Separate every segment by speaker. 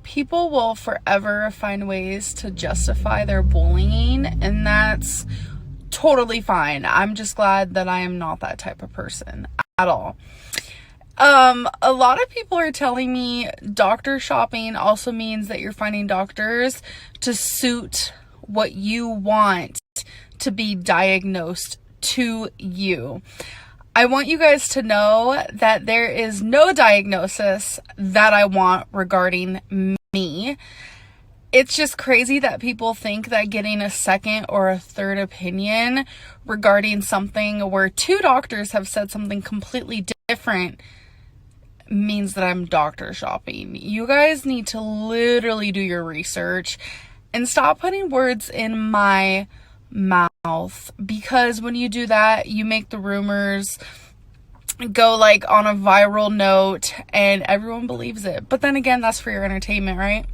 Speaker 1: people will forever find ways to justify their bullying, and that's totally fine. I'm just glad that I am not that type of person at all. A lot of people are telling me doctor shopping also means that you're finding doctors to suit what you want to be diagnosed to you. I want you guys to know that there is no diagnosis that I want regarding me. It's just crazy that people think that getting a second or a third opinion regarding something where two doctors have said something completely different means that I'm doctor shopping. You guys need to literally do your research and stop putting words in my mouth, because when you do that, you make the rumors go like on a viral note and everyone believes it. But then again, that's for your entertainment, right?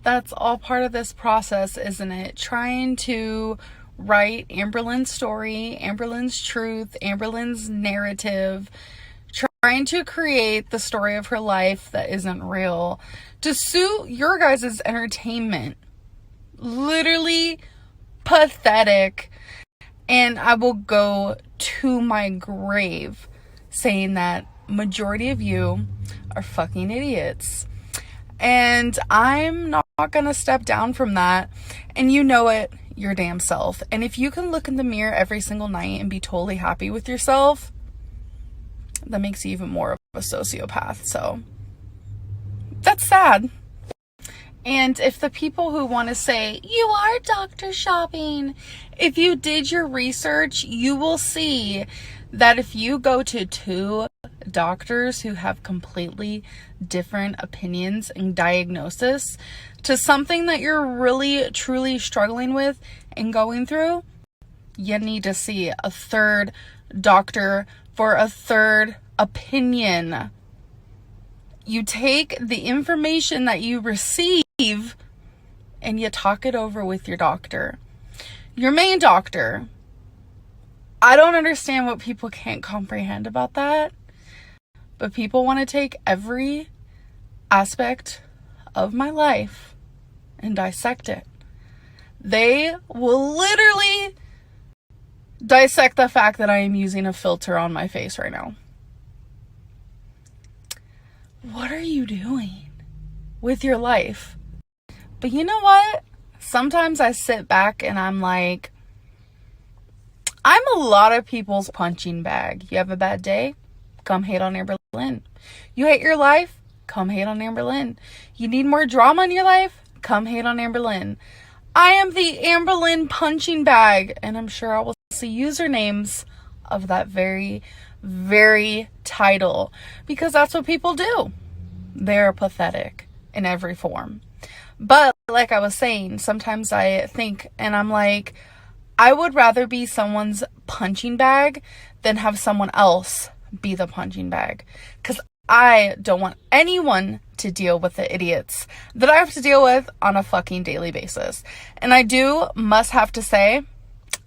Speaker 1: That's all part of this process, isn't it? Trying to write Amberlynn's story, Amberlynn's truth, Amberlynn's narrative, trying to create the story of her life that isn't real to suit your guys' entertainment. Literally pathetic. And I will go to my grave saying that majority of you are fucking idiots. And I'm not gonna step down from that. And you know it your damn self. And if you can look in the mirror every single night and be totally happy with yourself, that makes you even more of a sociopath. So that's sad. And if the people who want to say, you are doctor shopping, if you did your research, you will see that if you go to two doctors who have completely different opinions and diagnosis to something that you're really, truly struggling with and going through, you need to see a third doctor for a third opinion. You take the information that you receive and you talk it over with your doctor. Your main doctor. I don't understand what people can't comprehend about that. But people want to take every aspect of my life and dissect it. They will literally dissect the fact that I am using a filter on my face right now. What are you doing with your life? But you know what? Sometimes I sit back and I'm like, I'm a lot of people's punching bag. You have a bad day? Come hate on Amberlynn. You hate your life? Come hate on Amberlynn. You need more drama in your life? Come hate on Amberlynn. I am the Amberlynn punching bag, and I'm sure I will see usernames of that very, very title, because that's what people do. They're pathetic in every form. But like I was saying, sometimes I think and I'm like, I would rather be someone's punching bag than have someone else be the punching bag, because I don't want anyone to deal with the idiots that I have to deal with on a fucking daily basis. And I must have to say,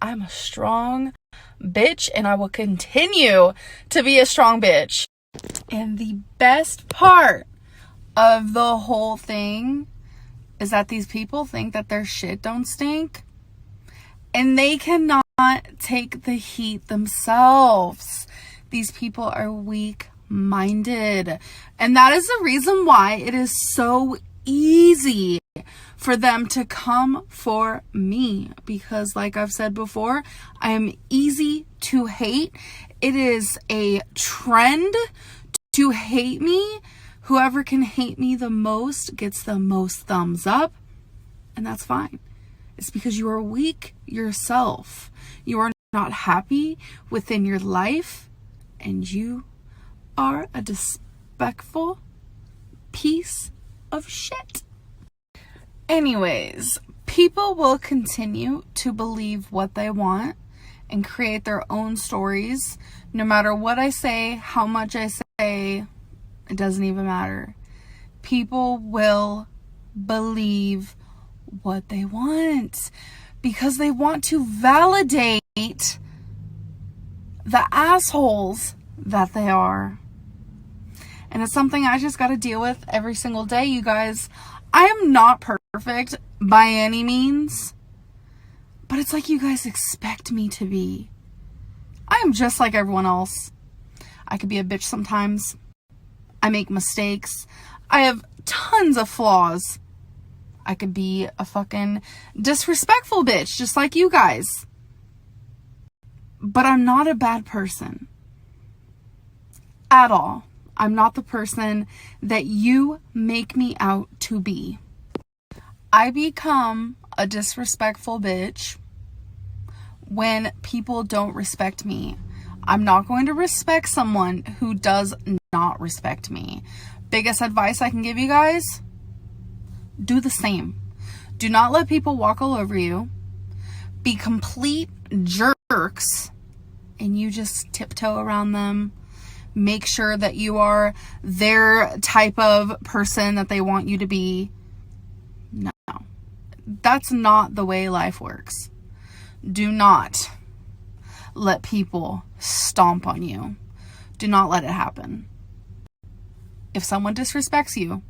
Speaker 1: I'm a strong bitch, and I will continue to be a strong bitch. And the best part of the whole thing is that these people think that their shit don't stink, and they cannot take the heat themselves. These people are weak-minded. And that is the reason why it is so easy for them to come for me. Because like I've said before, I am easy to hate. It is a trend to hate me. Whoever can hate me the most gets the most thumbs up. And that's fine. It's because you are weak yourself. You are not happy within your life. And you are a disrespectful piece of shit. Anyways, people will continue to believe what they want and create their own stories. No matter what I say, how much I say, it doesn't even matter. People will believe what they want because they want to validate the assholes that they are. And it's something I just got to deal with every single day, you guys. I am not perfect by any means, but it's like you guys expect me to be. I am just like everyone else. I could be a bitch sometimes. I make mistakes. I have tons of flaws. I could be a fucking disrespectful bitch, just like you guys. But I'm not a bad person. At all. I'm not the person that you make me out to be. I become a disrespectful bitch when people don't respect me. I'm not going to respect someone who does not respect me. Biggest advice I can give you guys, do the same. Do not let people walk all over you. Be complete jerks and you just tiptoe around them. Make sure that you are their type of person that they want you to be. No, that's not the way life works. Do not let people stomp on you. Do not let it happen. If someone disrespects you,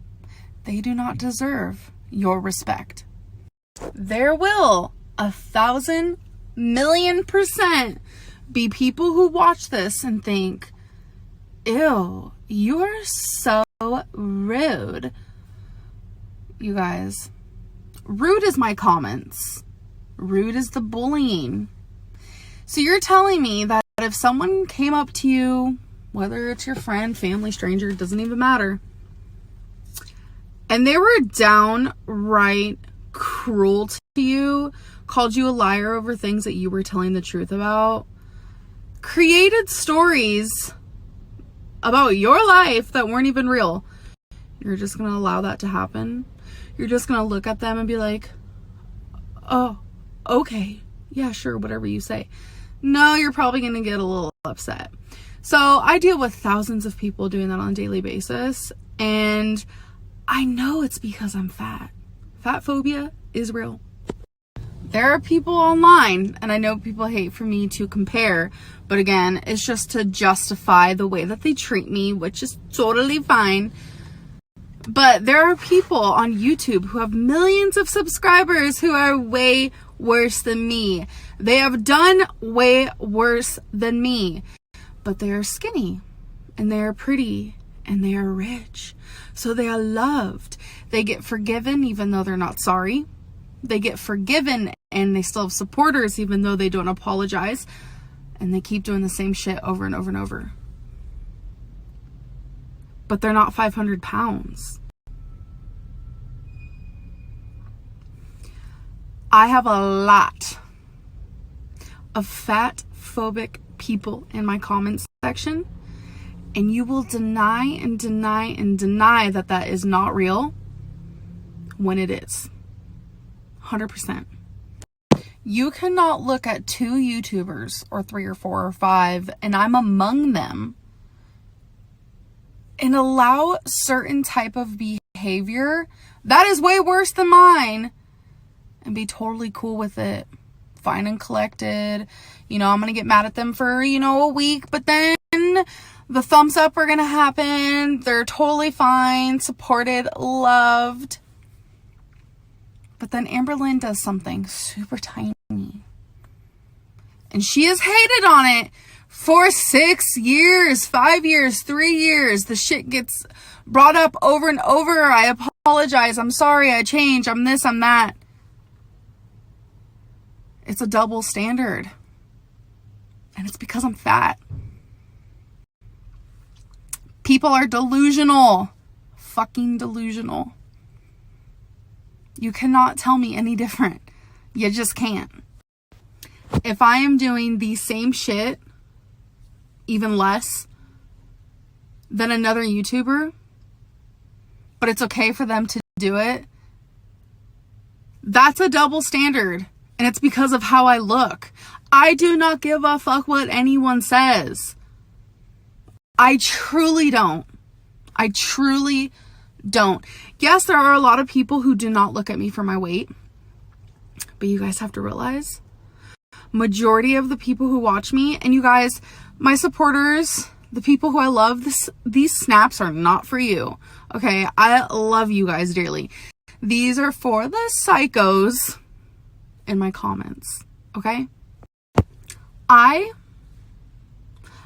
Speaker 1: they do not deserve your respect. There will 1,000,000,000% be people who watch this and think, ew, you are so rude. You guys, rude is my comments. Rude is the bullying. So you're telling me that if someone came up to you, whether it's your friend, family, stranger, it doesn't even matter, and they were downright cruel to you, called you a liar over things that you were telling the truth about, created stories about your life that weren't even real, you're just going to allow that to happen? You're just going to look at them and be like, oh, okay, yeah, sure, whatever you say. No, you're probably going to get a little upset. So I deal with thousands of people doing that on a daily basis, and I know it's because I'm fat. Fat phobia is real. There are people online, and I know people hate for me to compare, but again, it's just to justify the way that they treat me, which is totally fine. But there are people on YouTube who have millions of subscribers who are way worse than me. They have done way worse than me, but they are skinny and they are pretty and they are rich. So they are loved. They get forgiven even though they're not sorry. They get forgiven and they still have supporters even though they don't apologize. And they keep doing the same shit over and over and over. But they're not 500 pounds. I have a lot of fat phobic people in my comments section, and you will deny and deny and deny that that is not real when it is. 100%. You cannot look at 2 YouTubers or 3 or 4 or 5, and I'm among them, and allow certain type of behavior that is way worse than mine and be totally cool with it. Fine and collected. You know, I'm going to get mad at them for, a week, but then the thumbs up are going to happen. They're totally fine, supported, loved. But then Amberlynn does something super tiny, and she has hated on it for 6 years, 5 years, 3 years. The shit gets brought up over and over. I apologize. I'm sorry. I changed. I'm this, I'm that. It's a double standard. And it's because I'm fat. People are delusional. Fucking delusional. You cannot tell me any different. You just can't. If I am doing the same shit, even less than another YouTuber, but it's okay for them to do it, that's a double standard. And it's because of how I look. I do not give a fuck what anyone says. I truly don't. I truly don't. Yes, there are a lot of people who do not look at me for my weight. But you guys have to realize, majority of the people who watch me, and you guys, my supporters, the people who I love, these snaps are not for you. Okay, I love you guys dearly. These are for the psychos in my comments, okay? I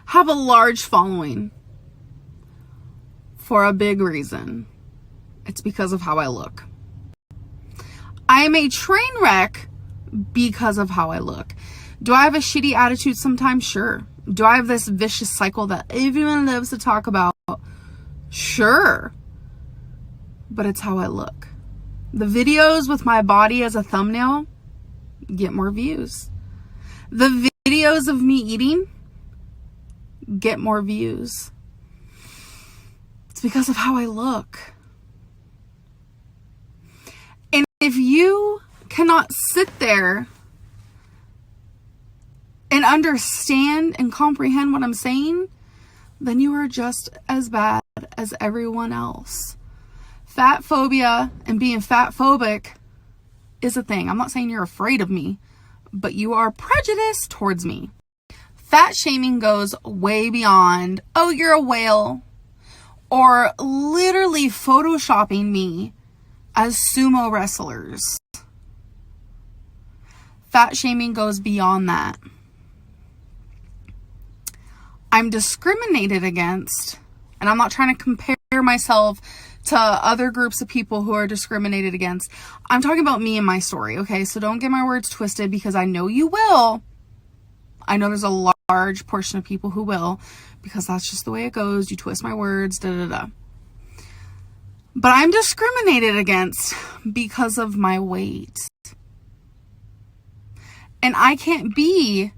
Speaker 1: have a large following for a big reason. It's because of how I look. I am a train wreck because of how I look. Do I have a shitty attitude sometimes? Sure. Do I have this vicious cycle that everyone loves to talk about? Sure. But it's how I look. The videos with my body as a thumbnail get more views. The videos of me eating get more views. It's because of how I look. And if you cannot sit there and understand and comprehend what I'm saying, then you are just as bad as everyone else. Fat phobia and being fat phobic is a thing. I'm not saying you're afraid of me, but you are prejudiced towards me. Fat shaming goes way beyond, oh, you're a whale, or literally photoshopping me as sumo wrestlers. Fat shaming goes beyond that. I'm discriminated against, and I'm not trying to compare myself to other groups of people who are discriminated against. I'm talking about me and my story, okay? So don't get my words twisted, because I know you will. I know there's a large portion of people who will, because that's just the way it goes. You twist my words, da-da-da. But I'm discriminated against because of my weight. And I can't be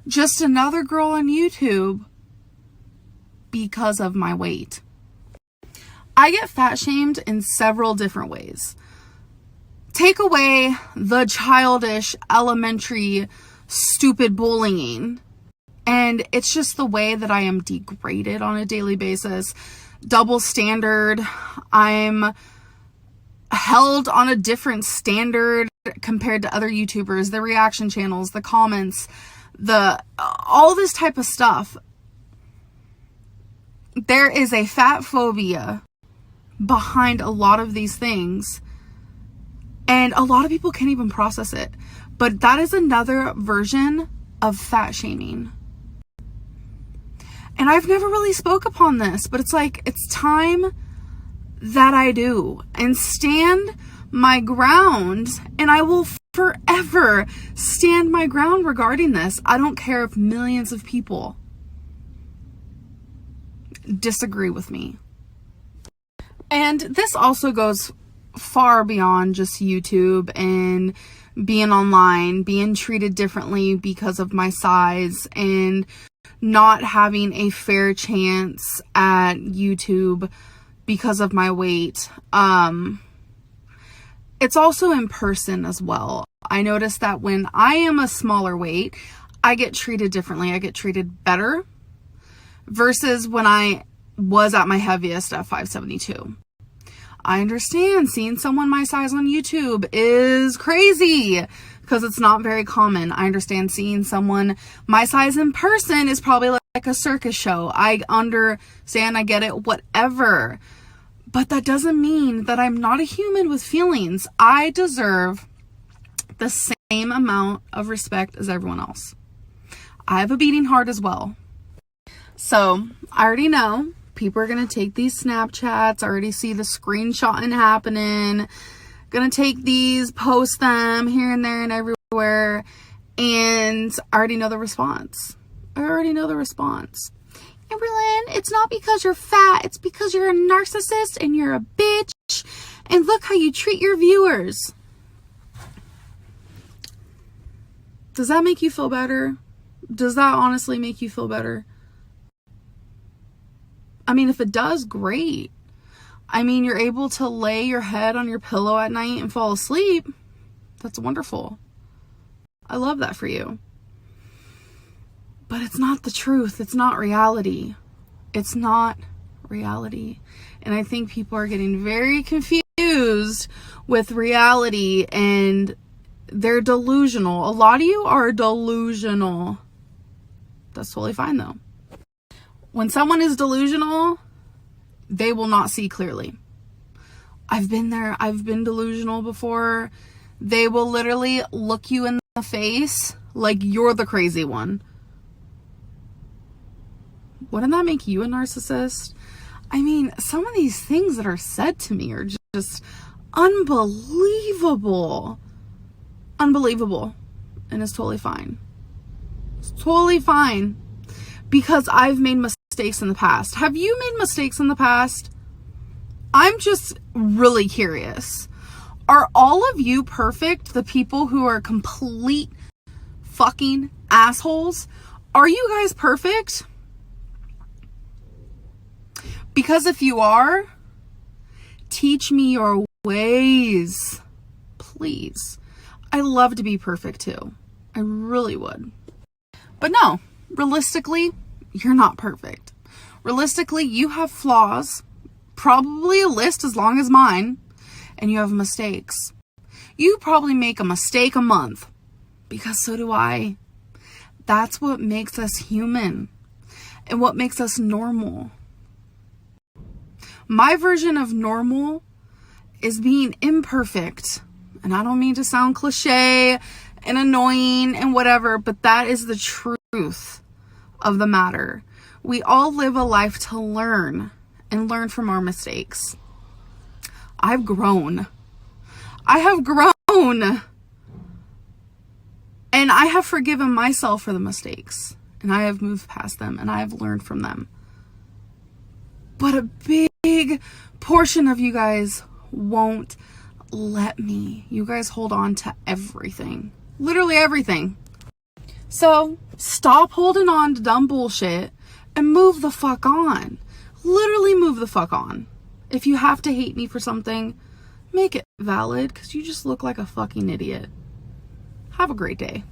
Speaker 1: just another girl on YouTube because of my weight. I get fat shamed in several different ways. Take away the childish, elementary, stupid bullying, and it's just the way that I am degraded on a daily basis. Double standard. I'm held on a different standard compared to other YouTubers, the reaction channels, the comments, all this type of stuff. There is a fat phobia behind a lot of these things, and a lot of people can't even process it. But that is another version of fat shaming. And I've never really spoke upon this, but it's like, it's time that I do and stand my ground, and I will forever stand my ground regarding this. I don't care if millions of people disagree with me. And this also goes far beyond just YouTube and being online, being treated differently because of my size, and not having a fair chance at YouTube because of my weight. It's also in person as well. I noticed that when I am a smaller weight, I get treated differently. I get treated better versus when I was at my heaviest at 572. I understand seeing someone my size on YouTube is crazy because it's not very common. I understand seeing someone my size in person is probably like a circus show. I understand, I get it, whatever. But that doesn't mean that I'm not a human with feelings. I deserve the same amount of respect as everyone else. I have a beating heart as well. So I already know people are going to take these Snapchats. I already see the screenshotting happening. Going to take these, post them here and there and everywhere. And I already know the response. Amberlynn, it's not because you're fat. It's because you're a narcissist and you're a bitch. And look how you treat your viewers. Does that make you feel better? Does that honestly make you feel better? I mean, if it does, great. I mean, you're able to lay your head on your pillow at night and fall asleep. That's wonderful. I love that for you. But it's not the truth. It's not reality. It's not reality. And I think people are getting very confused with reality, and they're delusional. A lot of you are delusional. That's totally fine though. When someone is delusional, they will not see clearly. I've been there. I've been delusional before. They will literally look you in the face like you're the crazy one. Wouldn't that make you a narcissist? I mean, some of these things that are said to me are just unbelievable. Unbelievable. And it's totally fine. It's totally fine. Because I've made mistakes in the past. Have you made mistakes in the past? I'm just really curious. Are all of you perfect? The people who are complete fucking assholes? Are you guys perfect? Because if you are, teach me your ways. Please. I love to be perfect too. I really would. But no, realistically, you're not perfect. Realistically, you have flaws, probably a list as long as mine, and you have mistakes. You probably make a mistake a month, because so do I. That's what makes us human and what makes us normal. My version of normal is being imperfect. And I don't mean to sound cliche and annoying and whatever, but that is the truth of the matter. We all live a life to learn and learn from our mistakes. I've grown. I have grown. And I have forgiven myself for the mistakes. And I have moved past them and I have learned from them. But a big portion of you guys won't let me. You guys hold on to everything. Literally everything. So stop holding on to dumb bullshit and move the fuck on. Literally move the fuck on. If you have to hate me for something, make it valid, because you just look like a fucking idiot. Have a great day.